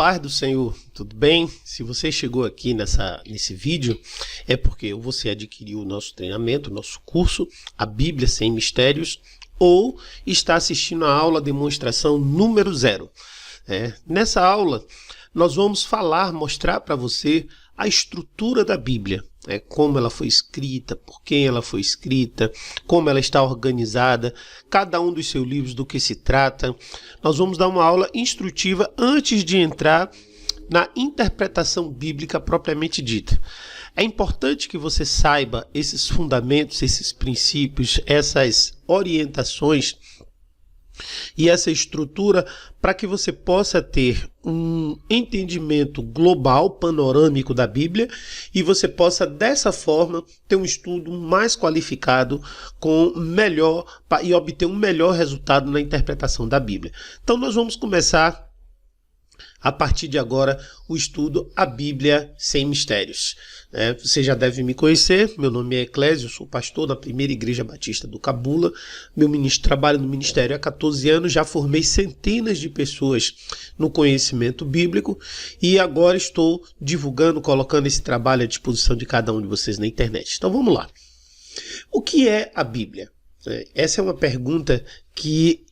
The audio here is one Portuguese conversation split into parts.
paz do Senhor, tudo bem? Se você chegou aqui nesse vídeo, é porque você adquiriu o nosso treinamento, o nosso curso, a Bíblia Sem Mistérios, ou está assistindo a aula demonstração número 0. Nessa aula, nós vamos mostrar para você a estrutura da Bíblia, como ela foi escrita, por quem ela foi escrita, como ela está organizada, cada um dos seus livros, do que se trata. Nós vamos dar uma aula instrutiva antes de entrar na interpretação bíblica propriamente dita. É importante que você saiba esses fundamentos, esses princípios, essas orientações e essa estrutura para que você possa ter um entendimento global, panorâmico da Bíblia, e você possa dessa forma ter um estudo mais qualificado e obter um melhor resultado na interpretação da Bíblia. Então nós vamos começar a partir de agora o estudo A Bíblia Sem Mistérios. Você já deve me conhecer, meu nome é Eclésio, sou pastor da Primeira Igreja Batista do Cabula, trabalho no ministério há 14 anos, já formei centenas de pessoas no conhecimento bíblico e agora estou divulgando, colocando esse trabalho à disposição de cada um de vocês na internet. Então vamos lá. O que é a Bíblia? Essa é uma pergunta que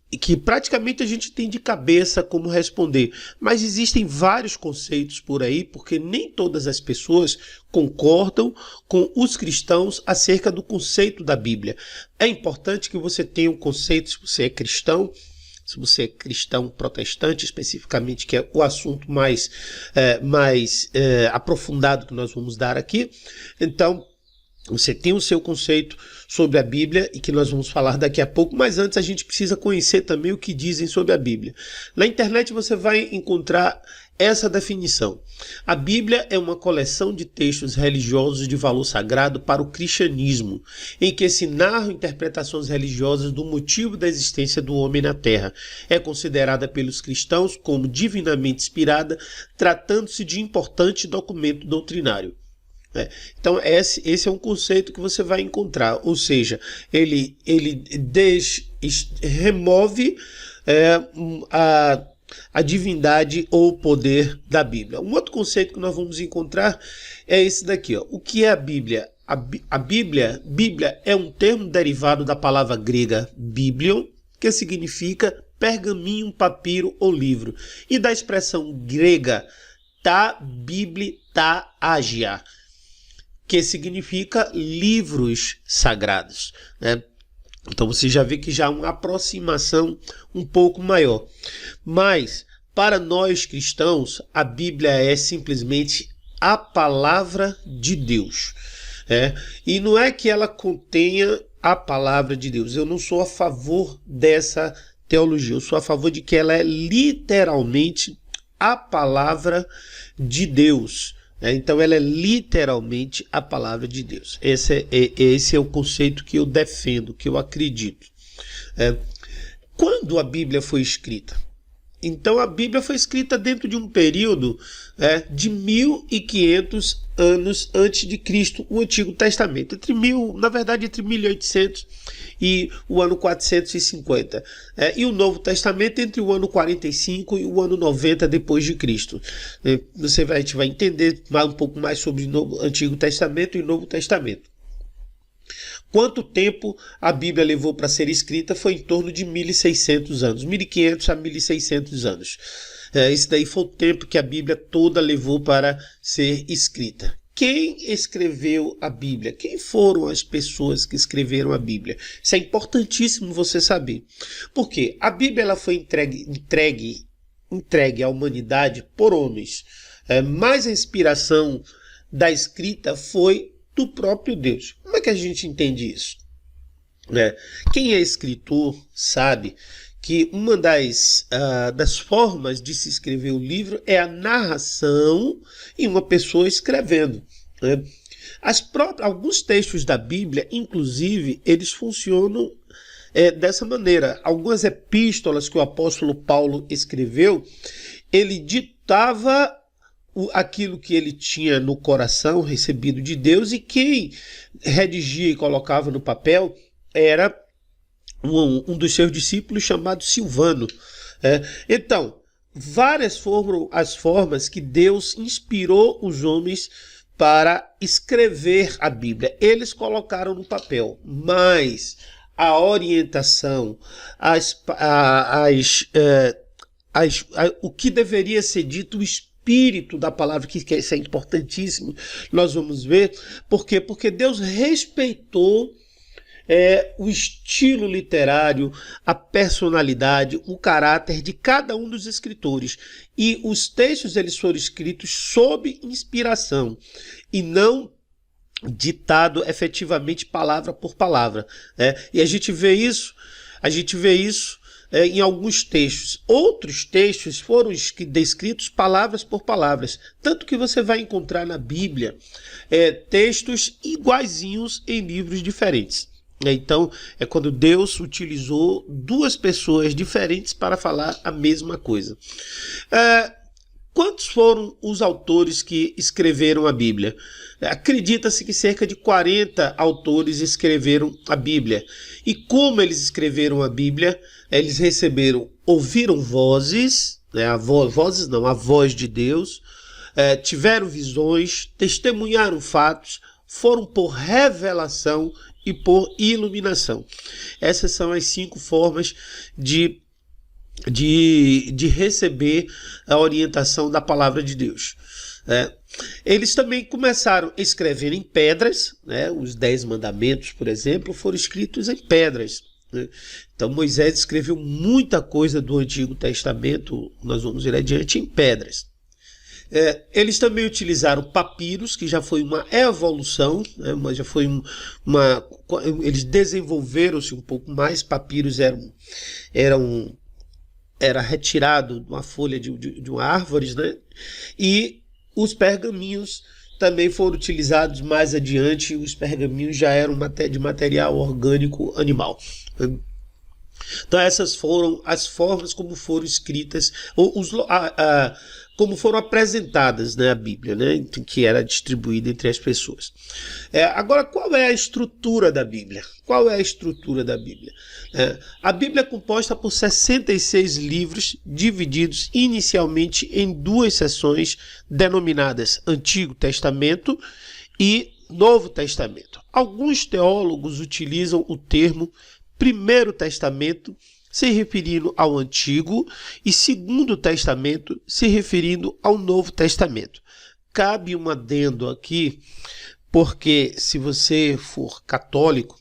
praticamente a gente tem de cabeça como responder, mas existem vários conceitos por aí, porque nem todas as pessoas concordam com os cristãos acerca do conceito da Bíblia. É importante que você tenha um conceito, se você é cristão protestante especificamente, que é o assunto mais aprofundado que nós vamos dar aqui. Então, você tem o seu conceito sobre a Bíblia e que nós vamos falar daqui a pouco, mas antes a gente precisa conhecer também o que dizem sobre a Bíblia. Na internet você vai encontrar essa definição. A Bíblia é uma coleção de textos religiosos de valor sagrado para o cristianismo, em que se narram interpretações religiosas do motivo da existência do homem na Terra. É considerada pelos cristãos como divinamente inspirada, tratando-se de importante documento doutrinário. Então esse é um conceito que você vai encontrar, ou seja, ele remove a divindade ou o poder da Bíblia. Um outro conceito que nós vamos encontrar é esse daqui, ó. O que é a Bíblia? A Bíblia é um termo derivado da palavra grega biblion, que significa pergaminho, papiro ou livro, e da expressão grega ta bibli ta agia, que significa livros sagrados, Então você já vê que já há uma aproximação um pouco maior. Mas, para nós cristãos, a Bíblia é simplesmente a palavra de Deus. E não é que ela contenha a palavra de Deus. Eu não sou a favor dessa teologia. Eu sou a favor de que ela é literalmente a palavra de Deus. Então ela é literalmente a palavra de Deus. Esse é o conceito que eu defendo, que eu acredito. Quando a Bíblia foi escrita? Então a Bíblia foi escrita dentro de um período de 1500 anos antes de Cristo, o Antigo Testamento, entre 1800 e o ano 450, e o Novo Testamento entre o ano 45 e o ano 90 depois de Cristo. A gente vai entender um pouco mais sobre o Antigo Testamento e o Novo Testamento. Quanto tempo a Bíblia levou para ser escrita? Foi em torno de 1600 anos, 1500 a 1600 anos. Esse daí foi o tempo que a Bíblia toda levou para ser escrita. Quem escreveu a Bíblia? Quem foram as pessoas que escreveram a Bíblia? Isso é importantíssimo você saber. Porque a Bíblia ela foi entregue à humanidade por homens. Mas a inspiração da escrita foi do próprio Deus. Como é que a gente entende isso? Quem é escritor sabe que uma das formas de se escrever o livro é a narração e uma pessoa escrevendo. Alguns textos da Bíblia, inclusive, eles funcionam dessa maneira. Algumas epístolas que o apóstolo Paulo escreveu, ele ditava aquilo que ele tinha no coração, recebido de Deus, e quem redigia e colocava no papel era um dos seus discípulos chamado Silvano. Então, várias foram as formas que Deus inspirou os homens para escrever a Bíblia. Eles colocaram no papel, mas a orientação, o que deveria ser dito, o espírito da palavra, que isso é importantíssimo, nós vamos ver. Por quê? Porque Deus respeitou o estilo literário, a personalidade, o caráter de cada um dos escritores. E os textos eles foram escritos sob inspiração e não ditado efetivamente palavra por palavra, né? E a gente vê isso em alguns textos. Outros textos foram descritos palavras por palavras, tanto que você vai encontrar na Bíblia textos iguaizinhos em livros diferentes. Então, é quando Deus utilizou duas pessoas diferentes para falar a mesma coisa. Quantos foram os autores que escreveram a Bíblia? Acredita-se que cerca de 40 autores escreveram a Bíblia. E como eles escreveram a Bíblia? Eles ouviram vozes, a voz de Deus, tiveram visões, testemunharam fatos, foram por revelação e por iluminação. Essas são as 5 formas de receber a orientação da palavra de Deus. Eles também começaram a escrever em pedras, os 10 mandamentos, por exemplo, foram escritos em pedras. Então Moisés escreveu muita coisa do Antigo Testamento, nós vamos ir adiante, em pedras. Eles também utilizaram papiros, que já foi uma evolução, mas já foi eles desenvolveram-se um pouco mais. Papiros era retirado de uma folha de uma árvore, né? E os pergaminhos também foram utilizados mais adiante. Os pergaminhos já eram de material orgânico animal. Então essas foram as formas como foram escritas, como foram apresentadas, a Bíblia, que era distribuída entre as pessoas. Agora, qual é a estrutura da Bíblia? Qual é a estrutura da Bíblia? A Bíblia é composta por 66 livros, divididos inicialmente em 2 seções, denominadas Antigo Testamento e Novo Testamento. Alguns teólogos utilizam o termo Primeiro Testamento, se referindo ao Antigo, e Segundo Testamento, se referindo ao Novo Testamento. Cabe um adendo aqui, porque se você for católico,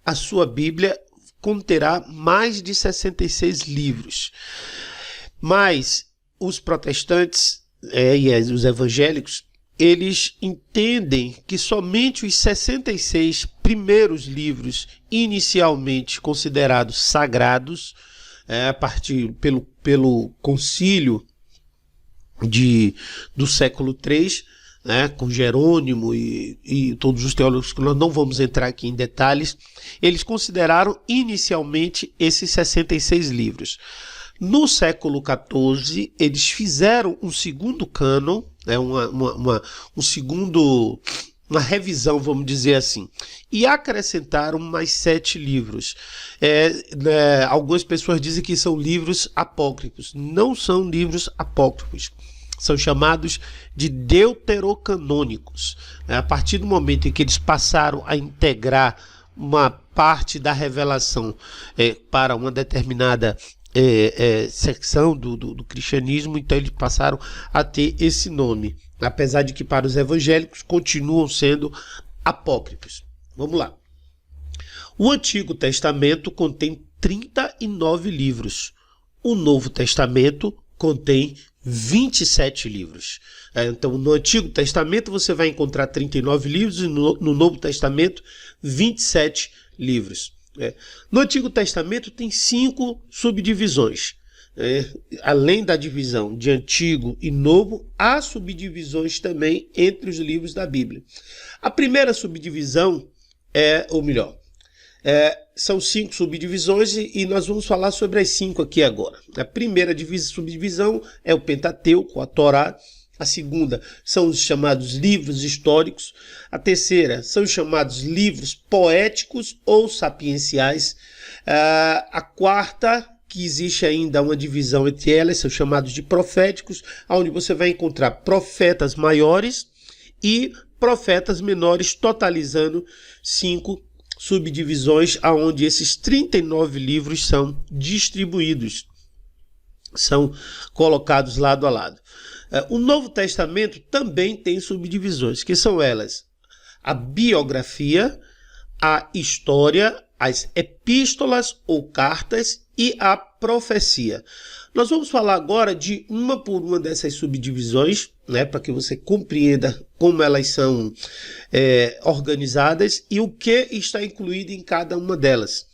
a sua Bíblia conterá mais de 66 livros. Mas os protestantes e os evangélicos, eles entendem que somente os 66 primeiros livros inicialmente considerados sagrados, a partir pelo concílio do século III, com Jerônimo e todos os teólogos, que nós não vamos entrar aqui em detalhes, eles consideraram inicialmente esses 66 livros. No século XIV, eles fizeram um segundo cânon, uma revisão, vamos dizer assim, e acrescentaram mais 7 livros. Algumas pessoas dizem que são livros apócrifos. Não são livros apócrifos. São chamados de deuterocanônicos. A partir do momento em que eles passaram a integrar uma parte da revelação para uma determinada secção do cristianismo, então eles passaram a ter esse nome, apesar de que para os evangélicos continuam sendo apócrifos. Vamos lá. O Antigo Testamento contém 39 livros. O Novo Testamento contém 27 livros. Então, no Antigo Testamento você vai encontrar 39 livros e no Novo Testamento 27 livros. No Antigo Testamento tem 5 subdivisões. Além da divisão de Antigo e Novo, há subdivisões também entre os livros da Bíblia. A primeira subdivisão são 5 subdivisões e nós vamos falar sobre as 5 aqui agora. A primeira subdivisão é o Pentateuco, a Torá. A segunda são os chamados livros históricos. A terceira são os chamados livros poéticos ou sapienciais. A quarta que existe ainda uma divisão entre elas, são chamados de proféticos, onde você vai encontrar profetas maiores e profetas menores, totalizando 5 subdivisões, aonde esses 39 livros são distribuídos, são colocados lado a lado. O Novo Testamento também tem subdivisões, que são elas: a biografia, a história, as epístolas ou cartas e a profecia. Nós vamos falar agora de uma por uma dessas subdivisões, né, para que você compreenda como elas são organizadas e o que está incluído em cada uma delas.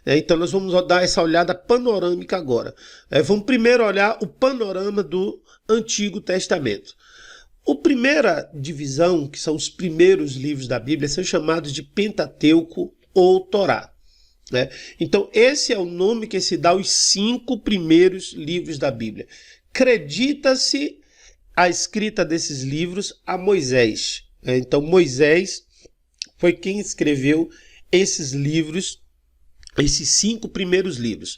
Então nós vamos dar essa olhada panorâmica agora. Vamos primeiro olhar o panorama do Antigo Testamento. A primeira divisão, que são os primeiros livros da Bíblia, são chamados de Pentateuco ou Torá. Então esse é o nome que se dá aos 5 primeiros livros da Bíblia. Acredita-se a escrita desses livros a Moisés. Então Moisés foi quem escreveu esses livros, esses 5 primeiros livros.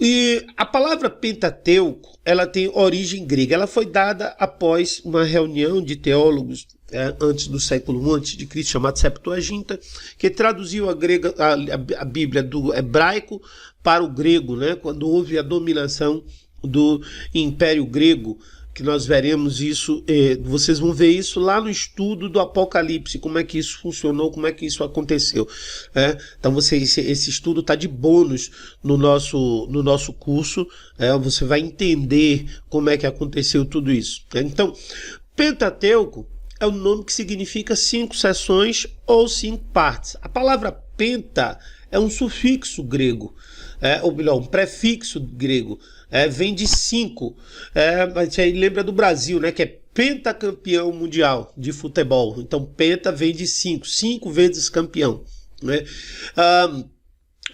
E a palavra Pentateuco, ela tem origem grega. Ela foi dada após uma reunião de teólogos antes do século I a.C., chamado Septuaginta, que traduziu a Bíblia do hebraico para o grego, né? Quando houve a dominação do Império Grego, que nós veremos isso, vocês vão ver isso lá no estudo do Apocalipse, como é que isso funcionou, como é que isso aconteceu. Então esse estudo está de bônus no nosso curso, você vai entender como é que aconteceu tudo isso. Então, Pentateuco é o nome que significa 5 seções ou 5 partes. A palavra penta é um sufixo grego, ou melhor, um prefixo grego. Vem de 5. A gente aí lembra do Brasil, né, que é pentacampeão mundial de futebol. Então, penta vem de 5. 5 vezes campeão. Né?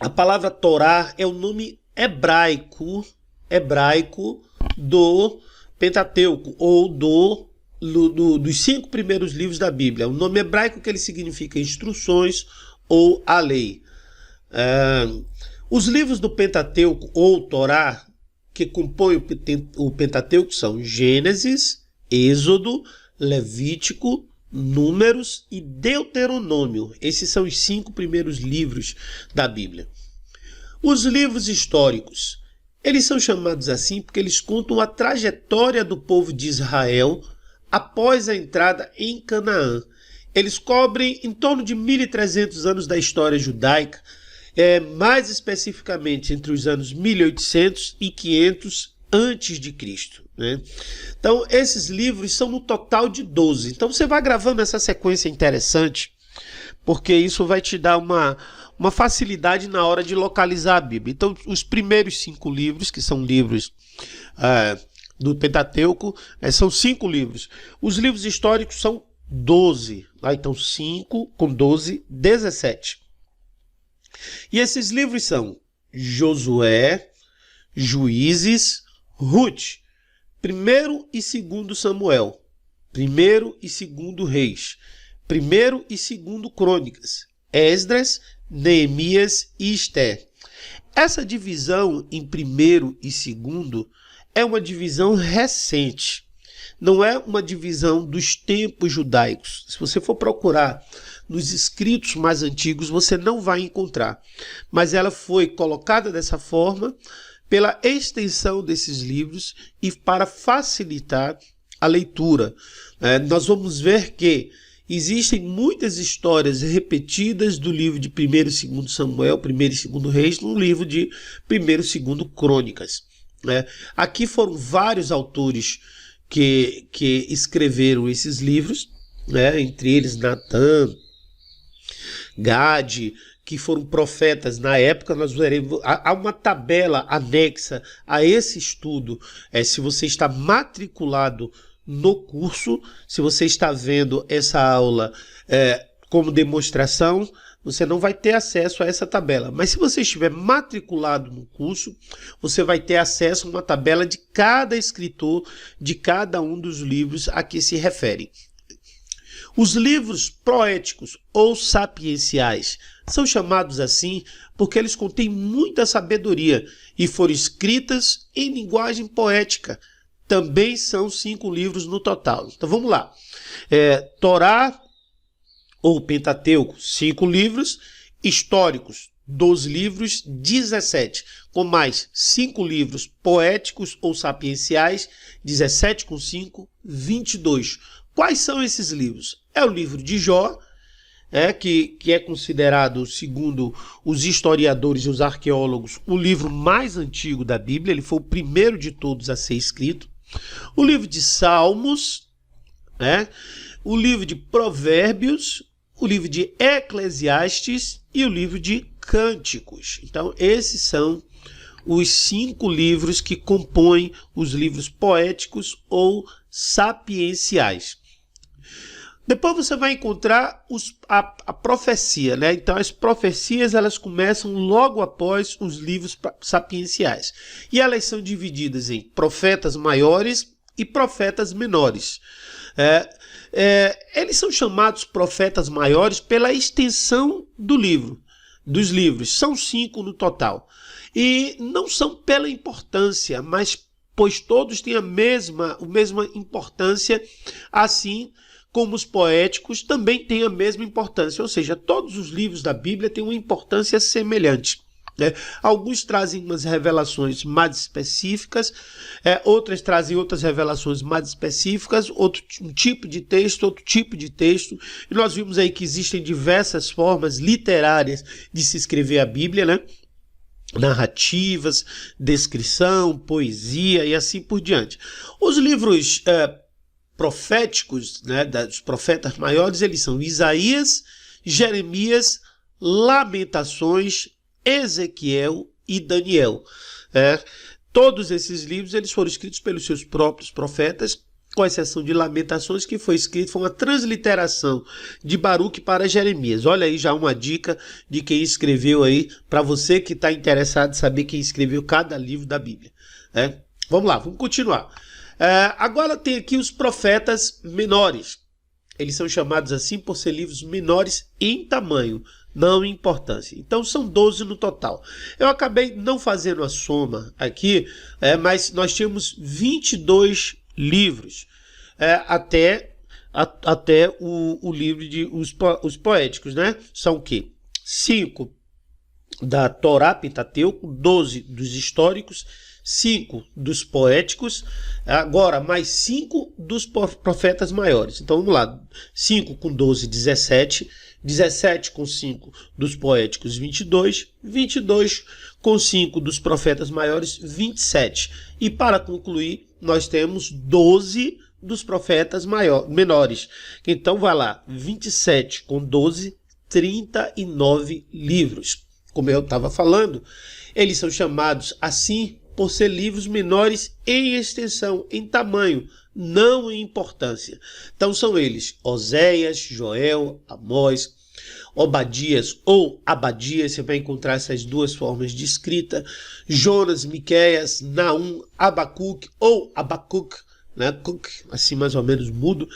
A palavra Torá é o nome hebraico do Pentateuco, ou dos 5 primeiros livros da Bíblia. O nome hebraico que ele significa instruções ou a lei. Os livros do Pentateuco ou Torá que compõem o Pentateuco são Gênesis, Êxodo, Levítico, Números e Deuteronômio. Esses são os 5 primeiros livros da Bíblia. Os livros históricos, eles são chamados assim porque eles contam a trajetória do povo de Israel após a entrada em Canaã. Eles cobrem em torno de 1.300 anos da história judaica, mais especificamente entre os anos 1800 e 500 antes de Cristo. Né? Então, esses livros são no total de 12. Então, você vai gravando essa sequência interessante, porque isso vai te dar uma facilidade na hora de localizar a Bíblia. Então, os primeiros 5 livros, que são livros do Pentateuco, são 5 livros. Os livros históricos são 12. Então, 5 com 12, 17. E esses livros são Josué, Juízes, Ruth, 1º e 2º Samuel, 1º e 2º Reis, 1º e 2º Crônicas, Esdras, Neemias e Esther. Essa divisão em 1º e 2º é uma divisão recente. Não é uma divisão dos tempos judaicos. Se você for procurar nos escritos mais antigos, você não vai encontrar. Mas ela foi colocada dessa forma pela extensão desses livros e para facilitar a leitura. Nós vamos ver que existem muitas histórias repetidas do livro de 1º e 2º Samuel, 1º e 2º Reis, no livro de 1º e 2º Crônicas. Aqui foram vários autores que escreveram esses livros, entre eles Natã, Gade, que foram profetas na época. Nós veremos, há uma tabela anexa a esse estudo. Se você está matriculado no curso, se você está vendo essa aula como demonstração, você não vai ter acesso a essa tabela. Mas se você estiver matriculado no curso, você vai ter acesso a uma tabela de cada escritor, de cada um dos livros a que se refere. Os livros poéticos ou sapienciais são chamados assim porque eles contêm muita sabedoria e foram escritas em linguagem poética. Também são 5 livros no total. Então vamos lá. Torá ou Pentateuco, 5 livros. Históricos, 12 livros, 17. Com mais 5 livros poéticos ou sapienciais, 17 com 5, 22. Quais são esses livros? É o livro de Jó, que é considerado, segundo os historiadores e os arqueólogos, o livro mais antigo da Bíblia. Ele foi o primeiro de todos a ser escrito. O livro de Salmos, o livro de Provérbios, o livro de Eclesiastes e o livro de Cânticos. Então, esses são os 5 livros que compõem os livros poéticos ou sapienciais. Depois você vai encontrar a profecia, né? Então as profecias elas começam logo após os livros sapienciais. E elas são divididas em profetas maiores e profetas menores. Eles são chamados profetas maiores pela extensão dos livros. São 5 no total. E não são pela importância, mas pois todos têm a mesma importância, assim como os poéticos também têm a mesma importância, ou seja, todos os livros da Bíblia têm uma importância semelhante. Alguns trazem umas revelações mais específicas, outras trazem outras revelações mais específicas, outro tipo de texto, e nós vimos aí que existem diversas formas literárias de se escrever a Bíblia, né? Narrativas, descrição, poesia e assim por diante. Os livros proféticos, né, dos profetas maiores, eles são Isaías, Jeremias, Lamentações, Ezequiel e Daniel. Todos esses livros eles foram escritos pelos seus próprios profetas, com exceção de Lamentações, que foi uma transliteração de Baruque para Jeremias. Olha aí já uma dica de quem escreveu aí, para você que está interessado em saber quem escreveu cada livro da Bíblia. Vamos lá, vamos continuar. Agora tem aqui os profetas menores. Eles são chamados assim por ser livros menores em tamanho, não em importância. Então são 12 no total. Eu acabei não fazendo a soma aqui, mas nós tínhamos 22 livros até o livro de os poéticos, né? São o quê? 5 da Torá, Pentateuco, 12 dos históricos, 5 dos poéticos, agora mais 5 dos profetas maiores. Então vamos lá, 5 com 12, 17, 17 com 5 dos poéticos, 22, 22 com 5 dos profetas maiores, 27. E para concluir, nós temos 12 dos profetas menores. Então vai lá, 27 com 12, 39 livros. Como eu estava falando, eles são chamados assim por ser livros menores em extensão, em tamanho, não em importância. Então são eles Oséias, Joel, Amós, Obadias ou Abadias, você vai encontrar essas duas formas de escrita, Jonas, Miqueias, Naum, Abacuque ou Abacuc, né? Cuc, assim mais ou menos mudo,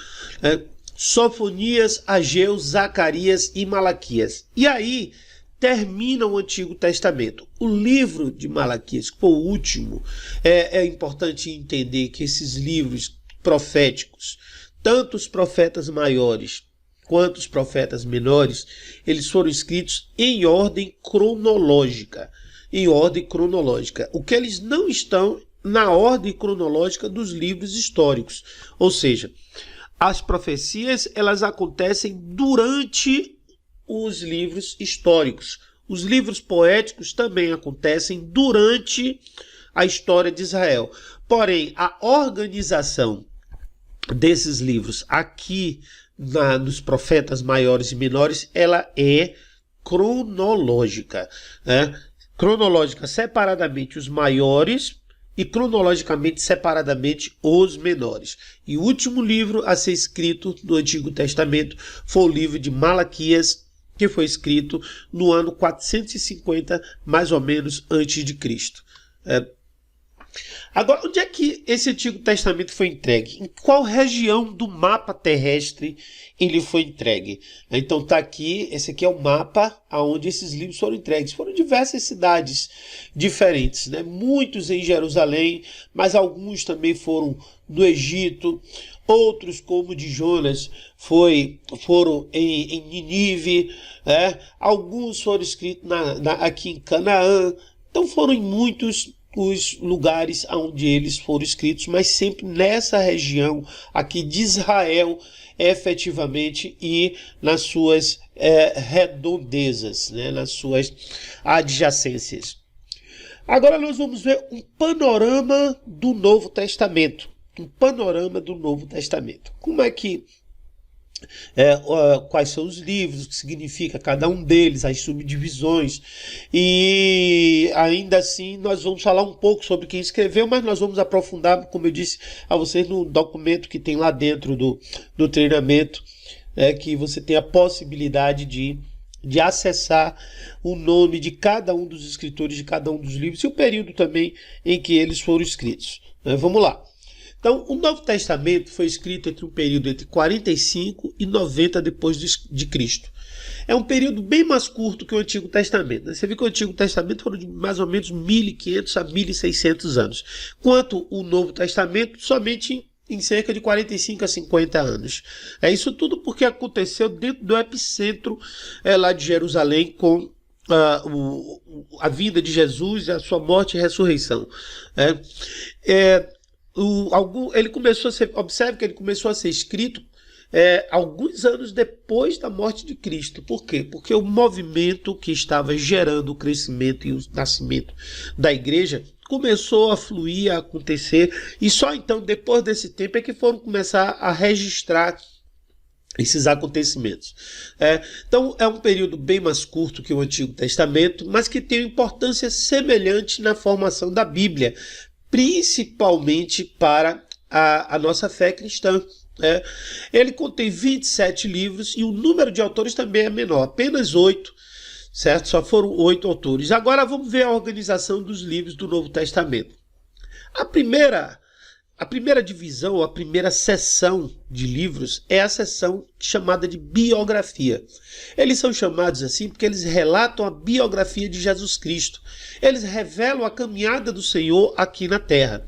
Sofonias, Ageu, Zacarias e Malaquias. E aí termina o Antigo Testamento. O livro de Malaquias, que foi o último, é importante entender que esses livros proféticos, tanto os profetas maiores quanto os profetas menores, eles foram escritos em ordem cronológica. Em ordem cronológica. O que eles não estão na ordem cronológica dos livros históricos. Ou seja, as profecias elas acontecem durante os livros históricos. Os livros poéticos também acontecem durante a história de Israel. Porém, a organização desses livros aqui nos profetas maiores e menores, ela é cronológica. Cronológica separadamente os maiores e cronologicamente separadamente os menores. E o último livro a ser escrito no Antigo Testamento foi o livro de Malaquias, que foi escrito no ano 450, mais ou menos, antes de Cristo. Agora, onde é que esse Antigo Testamento foi entregue? Em qual região do mapa terrestre ele foi entregue? Então está aqui, esse aqui é o mapa aonde esses livros foram entregues. Foram diversas cidades diferentes, né? Muitos em Jerusalém, mas alguns também foram no Egito. Outros, como o de Jonas, foram em Nínive. Alguns foram escritos aqui em Canaã. Então foram em muitos os lugares onde eles foram escritos, mas sempre nessa região aqui de Israel, efetivamente, e nas suas redondezas, né, nas suas adjacências. Agora nós vamos ver um panorama do Novo Testamento. Um panorama do Novo Testamento. Como é que quais são os livros, o que significa cada um deles, as subdivisões, e ainda assim nós vamos falar um pouco sobre quem escreveu, mas nós vamos aprofundar, como eu disse a vocês, no documento que tem lá dentro do treinamento, que você tem a possibilidade de acessar o nome de cada um dos escritores de cada um dos livros e o período também em que eles foram escritos. Vamos lá. Então, o Novo Testamento foi escrito entre um período entre 45 e 90 depois de Cristo. É um período bem mais curto que o Antigo Testamento. Você vê que o Antigo Testamento foram de mais ou menos 1.500 a 1.600 anos, quanto o Novo Testamento somente em cerca de 45 a 50 anos. Isso tudo porque aconteceu dentro do epicentro lá de Jerusalém com a vinda de Jesus, a sua morte e ressurreição. Ele começou a ser, observe que ele começou a ser escrito alguns anos depois da morte de Cristo. Por quê? Porque o movimento que estava gerando o crescimento e o nascimento da igreja começou a fluir, a acontecer, e só então, depois desse tempo, é que foram começar a registrar esses acontecimentos. Então é um período bem mais curto que o Antigo Testamento, mas que tem importância semelhante na formação da Bíblia, principalmente para a nossa fé cristã. Ele contém 27 livros e o número de autores também é menor, apenas 8, certo? Só foram 8 autores. Agora vamos ver a organização dos livros do Novo Testamento. A primeira divisão, a primeira seção de livros é a seção chamada de biografia. Eles são chamados assim porque eles relatam a biografia de Jesus Cristo. Eles revelam a caminhada do Senhor aqui na Terra.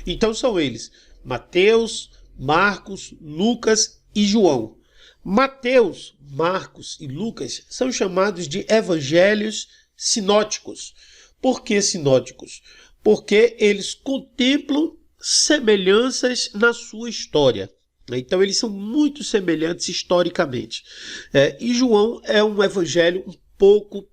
Então são eles: Mateus, Marcos, Lucas e João. Mateus, Marcos e Lucas são chamados de evangelhos sinóticos. Por que sinóticos? Porque eles contemplam semelhanças na sua história. Então eles são muito semelhantes historicamente. E João é um evangelho um pouco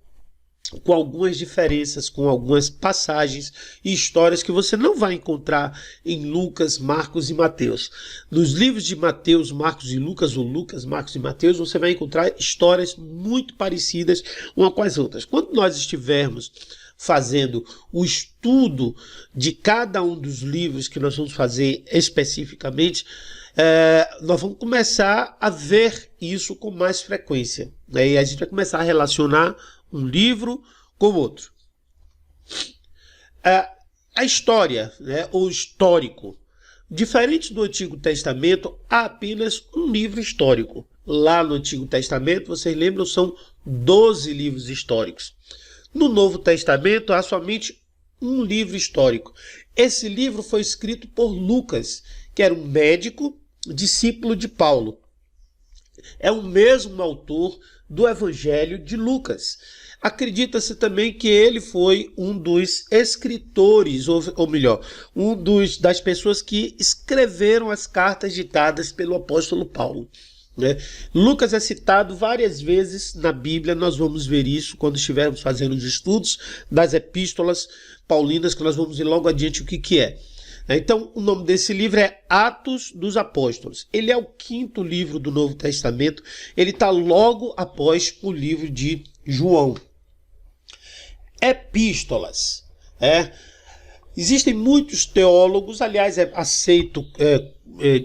com algumas diferenças, com algumas passagens e histórias que você não vai encontrar em Lucas, Marcos e Mateus. Nos livros de Mateus, Marcos e Lucas, ou Lucas, Marcos e Mateus, você vai encontrar histórias muito parecidas uma com as outras. Quando nós estivermos fazendo o estudo de cada um dos livros que nós vamos fazer especificamente, nós vamos começar a ver isso com mais frequência. E a gente vai começar a relacionar um livro com o outro. A história, ou histórico, diferente do Antigo Testamento, há apenas um livro histórico. Lá no Antigo Testamento, vocês lembram, são 12 livros históricos. No Novo Testamento, há somente um livro histórico. Esse livro foi escrito por Lucas, que era um médico, discípulo de Paulo. É o mesmo autor do Evangelho de Lucas. Acredita-se também que ele foi um dos escritores, ou melhor, das pessoas que escreveram as cartas ditadas pelo apóstolo Paulo. Lucas é citado várias vezes na Bíblia. Nós vamos ver isso quando estivermos fazendo os estudos das epístolas paulinas, que nós vamos ver logo adiante o que é. Então, o nome desse livro é Atos dos Apóstolos. Ele é o 5º livro do Novo Testamento. Ele está logo após o livro de João. Epístolas. Existem muitos teólogos, aliás, é aceito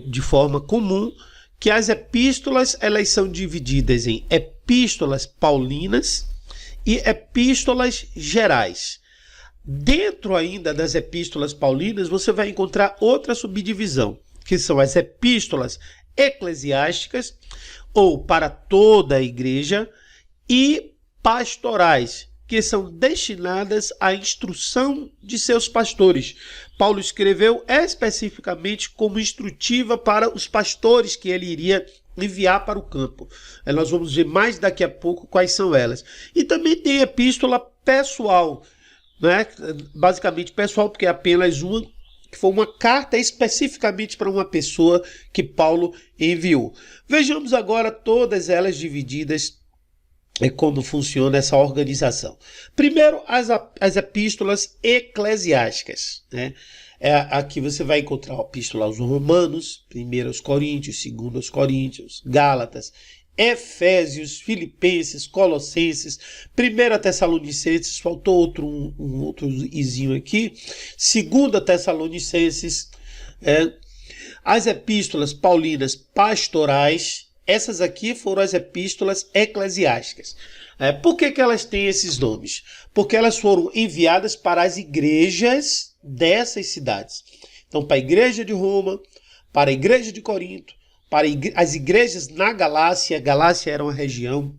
de forma comum, que as epístolas elas são divididas em epístolas paulinas e epístolas gerais. Dentro ainda das epístolas paulinas, você vai encontrar outra subdivisão, que são as epístolas eclesiásticas, ou para toda a igreja, e pastorais, que são destinadas à instrução de seus pastores. Paulo escreveu especificamente como instrutiva para os pastores que ele iria enviar para o campo. Nós vamos ver mais daqui a pouco quais são elas. E também tem epístola pessoal, né? Basicamente pessoal, porque é apenas uma, que foi uma carta especificamente para uma pessoa que Paulo enviou. Vejamos agora todas elas divididas e como funciona essa organização. Primeiro, as epístolas eclesiásticas, né? Aqui você vai encontrar a epístola aos Romanos, 1 aos Coríntios, 2 aos Coríntios, Gálatas, Efésios, Filipenses, Colossenses, 1 Tessalonicenses, faltou outro izinho aqui, 2 Tessalonicenses, as epístolas paulinas pastorais. Essas aqui foram as epístolas eclesiásticas. Por que elas têm esses nomes? Porque elas foram enviadas para as igrejas dessas cidades. Então, para a igreja de Roma, para a igreja de Corinto, para as igrejas na Galácia, Galácia era uma região,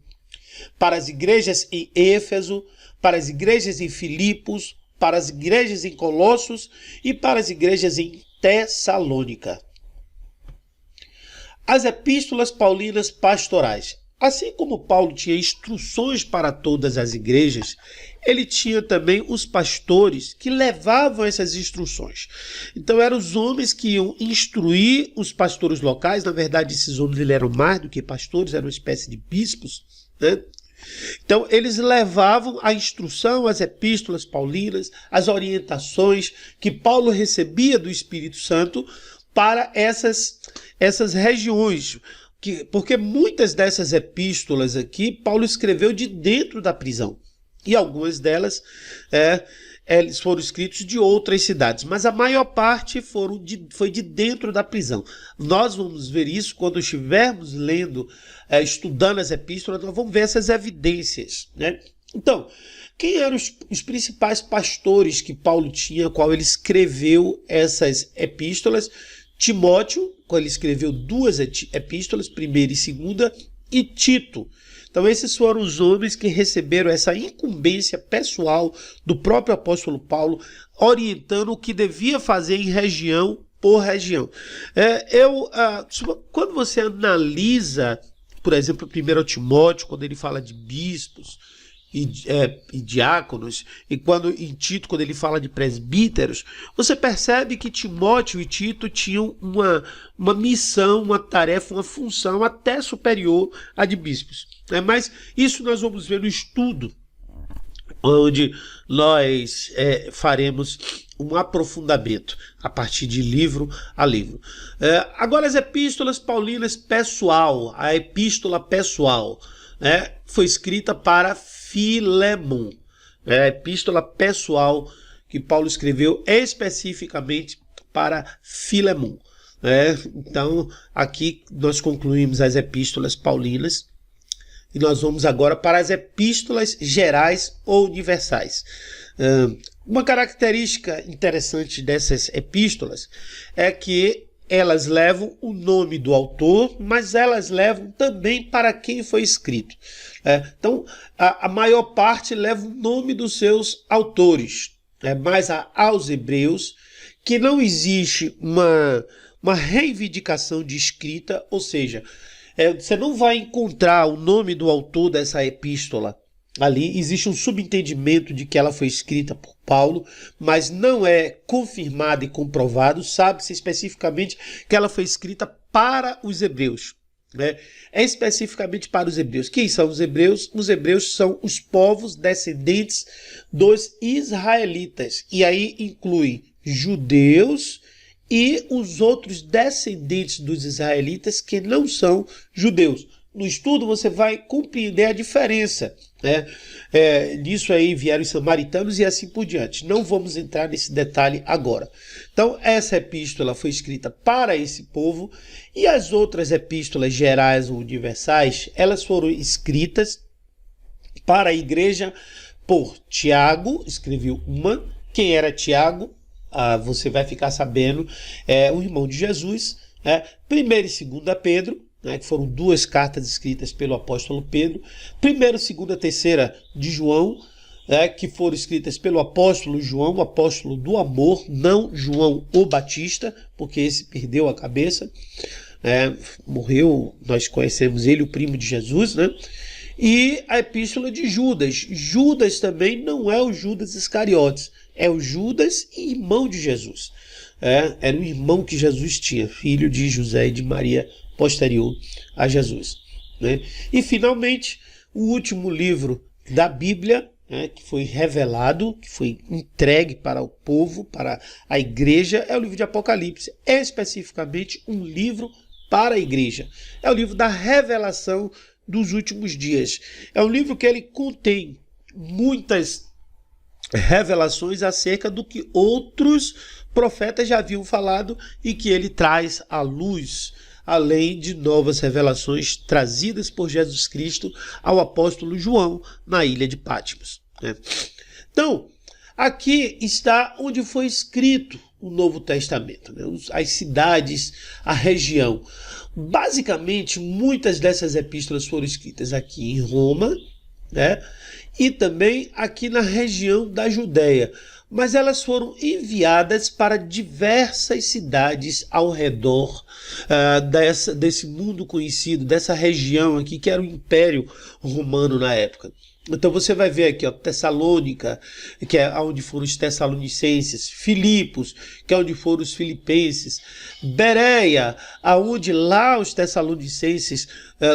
para as igrejas em Éfeso, para as igrejas em Filipos, para as igrejas em Colossos e para as igrejas em Tessalônica. As epístolas paulinas pastorais. Assim como Paulo tinha instruções para todas as igrejas, ele tinha também os pastores que levavam essas instruções. Então eram os homens que iam instruir os pastores locais. Na verdade, esses homens eram mais do que pastores, eram uma espécie de bispos, né? Então eles levavam a instrução, as epístolas paulinas, as orientações que Paulo recebia do Espírito Santo para essas regiões, porque muitas dessas epístolas aqui Paulo escreveu de dentro da prisão, e algumas delas eles foram escritos de outras cidades, mas a maior parte foi de dentro da prisão. Nós vamos ver isso quando estivermos lendo, estudando as epístolas, nós vamos ver essas evidências, né? Então, quem eram os principais pastores que Paulo tinha, qual ele escreveu essas epístolas? Timóteo, quando ele escreveu 2 epístolas, 1ª e 2ª, e Tito. Então esses foram os homens que receberam essa incumbência pessoal do próprio apóstolo Paulo, orientando o que devia fazer em região por região. Quando você analisa, por exemplo, 1 Timóteo, quando ele fala de bispos e diáconos, e em Tito, quando ele fala de presbíteros, você percebe que Timóteo e Tito tinham uma missão, uma tarefa, uma função até superior à de bispos. Mas isso nós vamos ver no estudo, onde nós faremos um aprofundamento a partir de livro a livro. Agora as epístolas paulinas pessoal, a epístola pessoal, foi escrita para Filemon, a epístola pessoal que Paulo escreveu especificamente para Filemon. Então, aqui nós concluímos as epístolas paulinas e nós vamos agora para as epístolas gerais ou universais. Uma característica interessante dessas epístolas é que elas levam o nome do autor, mas elas levam também para quem foi escrito. Então, a maior parte leva o nome dos seus autores, mas aos Hebreus, que não existe uma reivindicação de escrita, ou seja, você não vai encontrar o nome do autor dessa epístola ali. Existe um subentendimento de que ela foi escrita por Paulo, mas não é confirmado e comprovado. Sabe-se especificamente que ela foi escrita para os hebreus, especificamente para os hebreus. Quem são os hebreus? Os hebreus são os povos descendentes dos israelitas, e aí inclui judeus e os outros descendentes dos israelitas que não são judeus. No estudo você vai compreender a diferença, disso aí vieram os samaritanos e assim por diante. Não vamos entrar nesse detalhe agora. Então essa epístola foi escrita para esse povo, e as outras epístolas gerais ou universais, elas foram escritas para a igreja por Tiago, escreveu uma. Quem era Tiago? Você vai ficar sabendo, o irmão de Jesus. 1ª e 2ª Pedro, que foram 2 cartas escritas pelo apóstolo Pedro. 1ª, 2ª, 3ª de João, que foram escritas pelo apóstolo João, o apóstolo do amor, não João o Batista, porque esse perdeu a cabeça, morreu, nós conhecemos ele, o primo de Jesus, E a epístola de Judas. Judas também não é o Judas Iscariotes, é o Judas, irmão de Jesus. Era o irmão que Jesus tinha, filho de José e de Maria, posterior a Jesus. E finalmente, o último livro da Bíblia, que foi revelado, que foi entregue para o povo, para a igreja, é o livro de Apocalipse, especificamente um livro para a igreja. É o livro da revelação dos últimos dias. É um livro que ele contém muitas revelações acerca do que outros profetas já haviam falado e que ele traz à luz, além de novas revelações trazidas por Jesus Cristo ao apóstolo João na ilha de Patmos. Então, aqui está onde foi escrito o Novo Testamento, as cidades, a região. Basicamente, muitas dessas epístolas foram escritas aqui em Roma, e também aqui na região da Judéia, mas elas foram enviadas para diversas cidades ao redor desse mundo conhecido, dessa região aqui, que era o Império Romano na época. Então você vai ver aqui, Tessalônica, que é onde foram os tessalonicenses, Filipos, que é onde foram os filipenses, Bereia, aonde lá os tessalonicenses,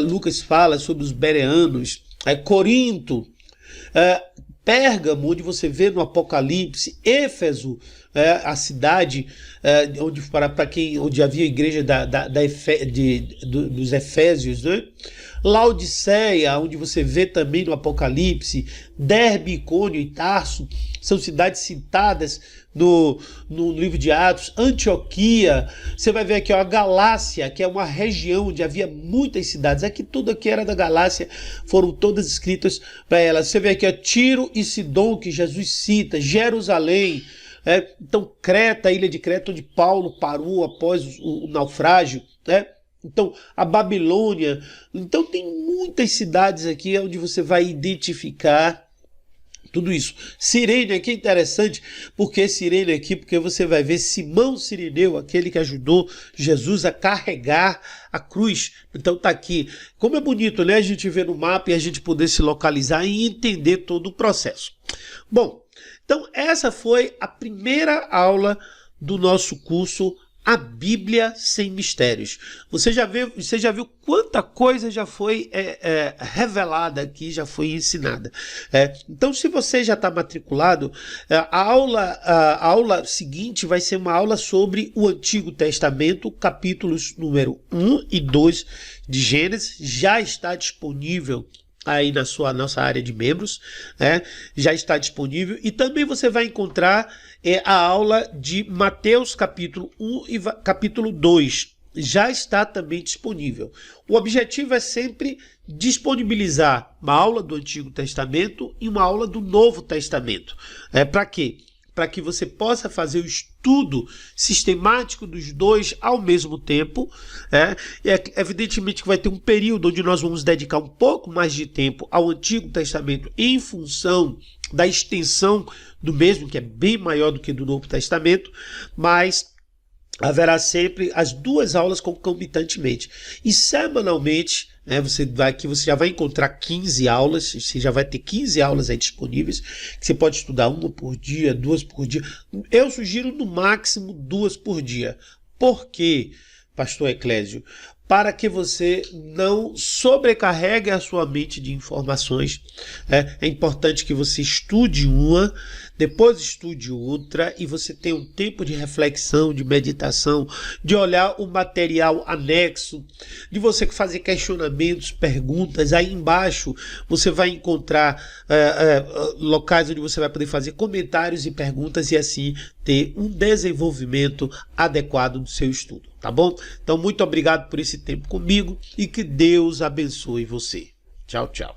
Lucas fala sobre os bereanos, Corinto, Pérgamo, onde você vê no Apocalipse, Éfeso, a cidade onde havia a igreja dos Efésios, Laodiceia, onde você vê também no Apocalipse, Derbe, Icônio e Tarso, são cidades citadas no livro de Atos, Antioquia, você vai ver aqui a Galácia, que é uma região onde havia muitas cidades, tudo aqui era da Galácia, foram todas escritas para ela. Você vê aqui Tiro e Sidom, que Jesus cita, Jerusalém, então Creta, a ilha de Creta, onde Paulo parou após o naufrágio, Então, a Babilônia. Então, tem muitas cidades aqui onde você vai identificar tudo isso. Cirene aqui é interessante, porque Cirene aqui, porque você vai ver Simão Cireneu, aquele que ajudou Jesus a carregar a cruz. Então tá aqui. Como é bonito, a gente ver no mapa e a gente poder se localizar e entender todo o processo. Bom, então essa foi a primeira aula do nosso curso A Bíblia Sem Mistérios. Você já viu quanta coisa já foi revelada aqui, já foi ensinada. Então, se você já está matriculado, a aula seguinte vai ser uma aula sobre o Antigo Testamento, capítulos número 1 e 2 de Gênesis. Já está disponível aí na nossa área de membros, já está disponível, e também você vai encontrar a aula de Mateus capítulo 1 e capítulo 2, já está também disponível. O objetivo é sempre disponibilizar uma aula do Antigo Testamento e uma aula do Novo Testamento. Para quê? Para que você possa fazer o estudo sistemático dos dois ao mesmo tempo. Evidentemente que vai ter um período onde nós vamos dedicar um pouco mais de tempo ao Antigo Testamento em função da extensão do mesmo, que é bem maior do que do Novo Testamento, mas haverá sempre as duas aulas concomitantemente. E semanalmente, você já vai encontrar 15 aulas, você já vai ter 15 aulas aí disponíveis, que você pode estudar uma por dia, 2 por dia. Eu sugiro no máximo 2 por dia. Por quê, pastor Eclésio? Para que você não sobrecarregue a sua mente de informações. É importante que você estude uma, depois estude outra, e você tenha um tempo de reflexão, de meditação, de olhar o material anexo, de você fazer questionamentos, perguntas. Aí embaixo você vai encontrar locais onde você vai poder fazer comentários e perguntas e assim ter um desenvolvimento adequado do seu estudo, tá bom? Então, muito obrigado por esse tempo comigo e que Deus abençoe você. Tchau, tchau.